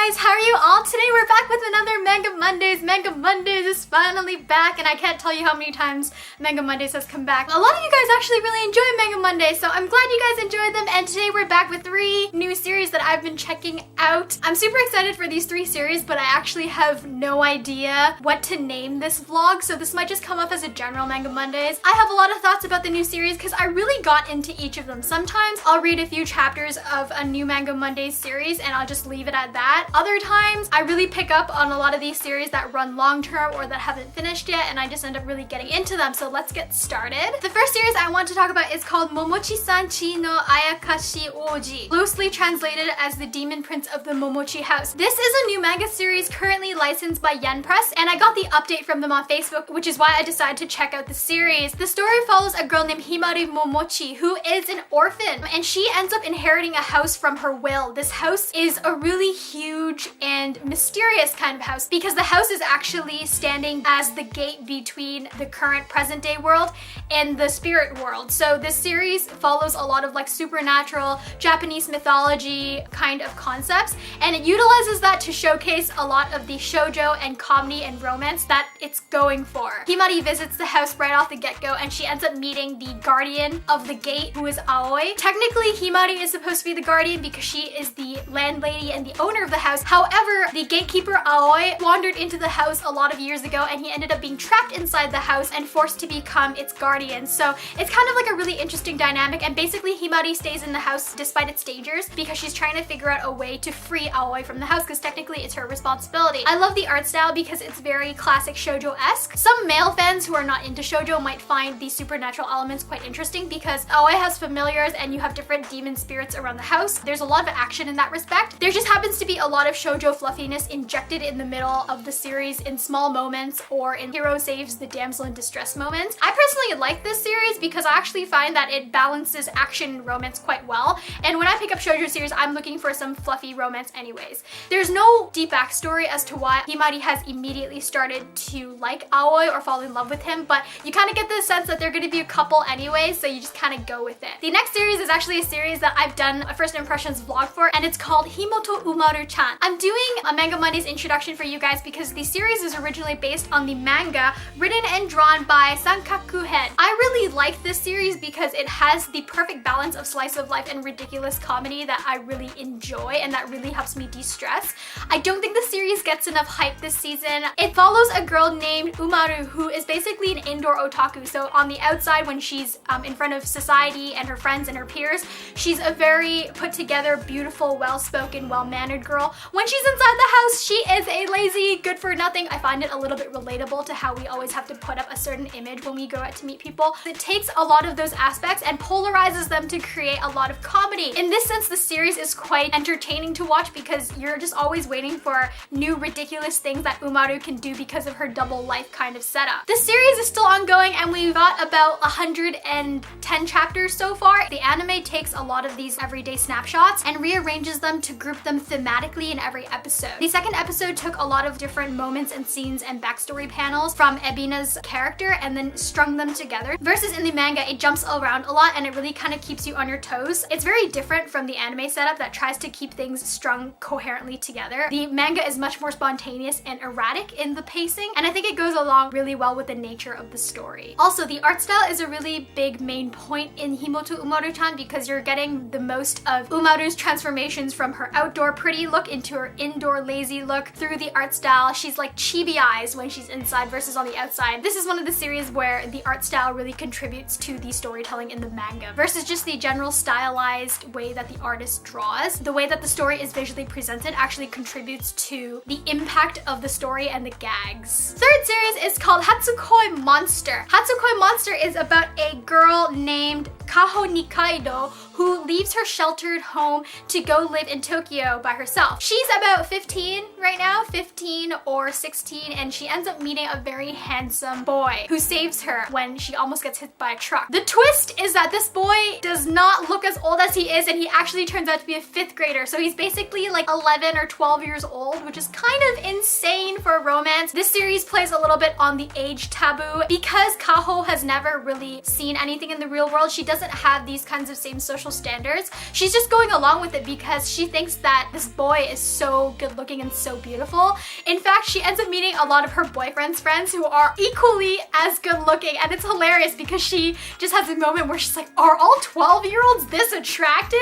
guys, how are you all? Today we're back with another Manga Mondays. Manga Mondays is finally back, and I can't tell you how many times Manga Mondays has come back. A lot of you guys actually really enjoy Manga Mondays, so I'm glad you guys enjoyed them, and today we're back with 3 new series that I've been checking out. I'm super excited for these 3 series, but I actually have no idea what to name this vlog, so this might just come up as a general Manga Mondays. I have a lot of thoughts about the new series because I really got into each of them. Sometimes I'll read a few chapters of a new Manga Mondays series and I'll just leave it at that. Other times I really pick up on a lot of these series that run long term or that haven't finished yet, and I just end up really getting into them. So let's get started. The first series I want to talk about is called Momochi-san chi no Ayakashi Ouji, loosely translated as the Demon Prince of the Momochi House. This is a new manga series currently licensed by YenPress, and I got the update from them on Facebook, which is why I decided to check out the series. The story follows a girl named Himouto Momochi, who is an orphan, and she ends up inheriting a house from her will. This house is a really huge and mysterious kind of house because the house is actually standing as the gate between the current present day world and the spirit world. So this series follows a lot of like supernatural Japanese mythology kind of concepts, and it utilizes that to showcase a lot of the shoujo and comedy and romance that it's going for. Himari visits the house right off the get-go, and she ends up meeting the guardian of the gate, who is Aoi. Technically, Himari is supposed to be the guardian because she is the landlady and the owner of the house. However, the gatekeeper Aoi wandered into the house a lot of years ago, and he ended up being trapped inside the house and forced to become its guardian. So it's kind of like a really interesting dynamic, and basically Himari stays in the house despite its dangers because she's trying to figure out a way to free Aoi from the house because technically it's her responsibility. I love the art style because it's very classic shoujo-esque. Some male fans who are not into shoujo might find these supernatural elements quite interesting because Aoi has familiars and you have different demon spirits around the house. There's a lot of action in that respect. There just happens to be a lot of shoujo fluffiness injected in the middle of the series in small moments or in hero saves the damsel in distress moments. I personally like this series because I actually find that it balances action and romance quite well, and when I pick up shoujo series, I'm looking for some fluffy romance anyways. There's no deep backstory as to why Himari has immediately started to like Aoi or fall in love with him, but you kind of get the sense that they're going to be a couple anyway, so you just kind of go with it. The next series is actually a series that I've done a first impressions vlog for, and it's called Himouto Umaru-chan. I'm doing a Manga Mondays introduction for you guys because the series is originally based on the manga written and drawn by Sankaku head. I really like this series because it has the perfect balance of slice of life and ridiculous comedy that I really enjoy and that really helps me de-stress. I don't think the series gets enough hype this season. It follows a girl named Umaru who is basically an indoor otaku. So on the outside, when she's in front of society and her friends and her peers, she's a very put together, beautiful, well-spoken, well-mannered girl. When she's inside the house, she is a lazy, good for nothing. I find it a little bit relatable to how we always have to put up a certain image when we go out to meet people. It takes a lot of those aspects and polarizes them to create a lot of comedy. In this sense, the series is quite entertaining to watch because you're just always waiting for new ridiculous things that Umaru can do because of her double life kind of setup. The series is still ongoing, and we've got about 110 chapters so far. The anime takes a lot of these everyday snapshots and rearranges them to group them thematically in every episode. The second episode took a lot of different moments and scenes and backstory panels from Ebina's character and then strung them together. Versus in the manga, it jumps around a lot and it really kind of keeps you on your toes. It's very different from the anime setup that tries to keep things strung coherently together. The manga is much more spontaneous and erratic in the pacing, and I think it goes along really well with the nature of the story. Also, the art style is a really big main point in Himouto Umaru-chan because you're getting the most of Umaru's transformations from her outdoor pretty look into her indoor lazy look through the art style. She's like chibi eyes when she's inside versus on the outside. This is one of the series where the art style really contributes to the storytelling in the manga versus just the general stylized way that the artist draws. The way that the story is visually presented actually contributes to the impact of the story and the gags. Third series is called Hatsukoi Monster. Hatsukoi Monster is about a girl named Kaho Nikaido who leaves her sheltered home to go live in Tokyo by herself. She's about 15 right now, 15 or 16, and she ends up meeting a very handsome boy who saves her when she almost gets hit by a truck. The twist is that this boy does not look as old as he is, and he actually turns out to be a 5th grader. So he's basically like 11 or 12 years old, which is kind of insane for a romance. This series plays a little bit on the age taboo. Because Kaho has never really seen anything in the real world, she doesn't have these kinds of same social standards. She's just going along with it because she thinks that this boy is so so good looking and so beautiful. In fact, she ends up meeting a lot of her boyfriend's friends who are equally as good looking, and it's hilarious because she just has a moment where she's like, are all 12-year-olds this attractive?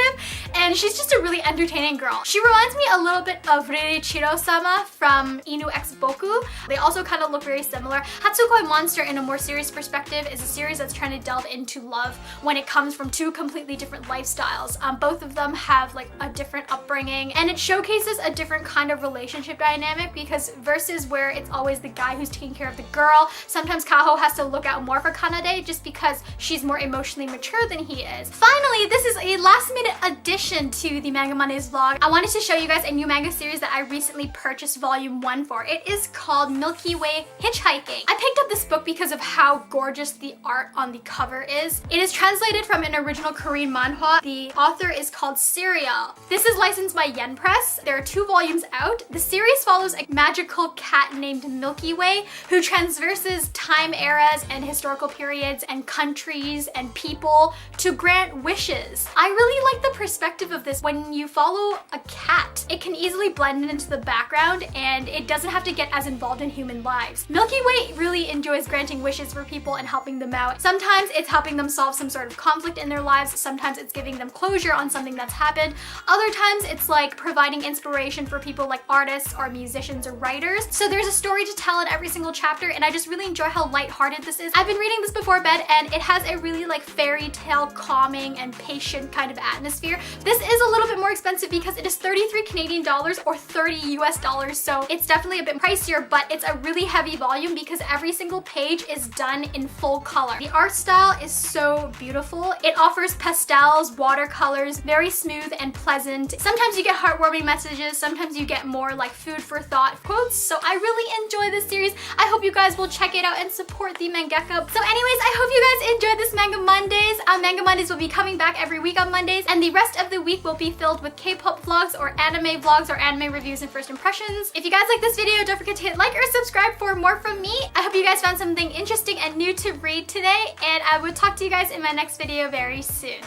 And she's just a really entertaining girl. She reminds me a little bit of Reiichiro-sama from Inu X Boku. They also kind of look very similar. Hatsukoi Monster, in a more serious perspective, is a series that's trying to delve into love when it comes from two completely different lifestyles. Both of them have like a different upbringing, and it showcases a different kind of relationship dynamic, because versus where it's always the guy who's taking care of the girl, sometimes Kaho has to look out more for Kanade just because she's more emotionally mature than he is. Finally, this is a last minute addition to the Manga Mondays vlog. I wanted to show you guys a new manga series that I recently purchased volume 1 for. It is called Milkyway Hitchhiking. I picked up this book because of how gorgeous the art on the cover is. It is translated from an original Korean manhwa. The author is called Sirial. This is licensed by YenPress. There are 2 volumes out. The series follows a magical cat named Milkyway who transverses time eras and historical periods and countries and people to grant wishes. I really like the perspective of this. When you follow a cat, it can easily blend into the background and it doesn't have to get as involved in human lives. Milkyway really enjoys granting wishes for people and helping them out. Sometimes it's helping them solve some sort of conflict in their lives. Sometimes it's giving them closure on something that's happened. Other times it's like providing inspiration for people like artists or musicians or writers. So there's a story to tell in every single chapter, and I just really enjoy how lighthearted this is. I've been reading this before bed and it has a really like fairy tale calming and patient kind of atmosphere. This is a little bit more expensive because it is 33 Canadian dollars or 30 US dollars, so it's definitely a bit pricier, but it's a really heavy volume because every single page is done in full color. The art style is so beautiful. It offers pastels, watercolors, very smooth and pleasant. Sometimes you get heartwarming messages, sometimes you get more like food for thought quotes, so I really enjoy this series. I hope you guys will check it out and support the mangaka. So anyways, I hope you guys enjoyed this Manga Mondays. Manga Mondays will be coming back every week on Mondays, and the rest of the week will be filled with K-pop vlogs or anime reviews and first impressions. If you guys like this video, don't forget to hit like or subscribe for more from me. I hope you guys found something interesting and new to read today, and I will talk to you guys in my next video very soon.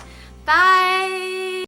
Bye!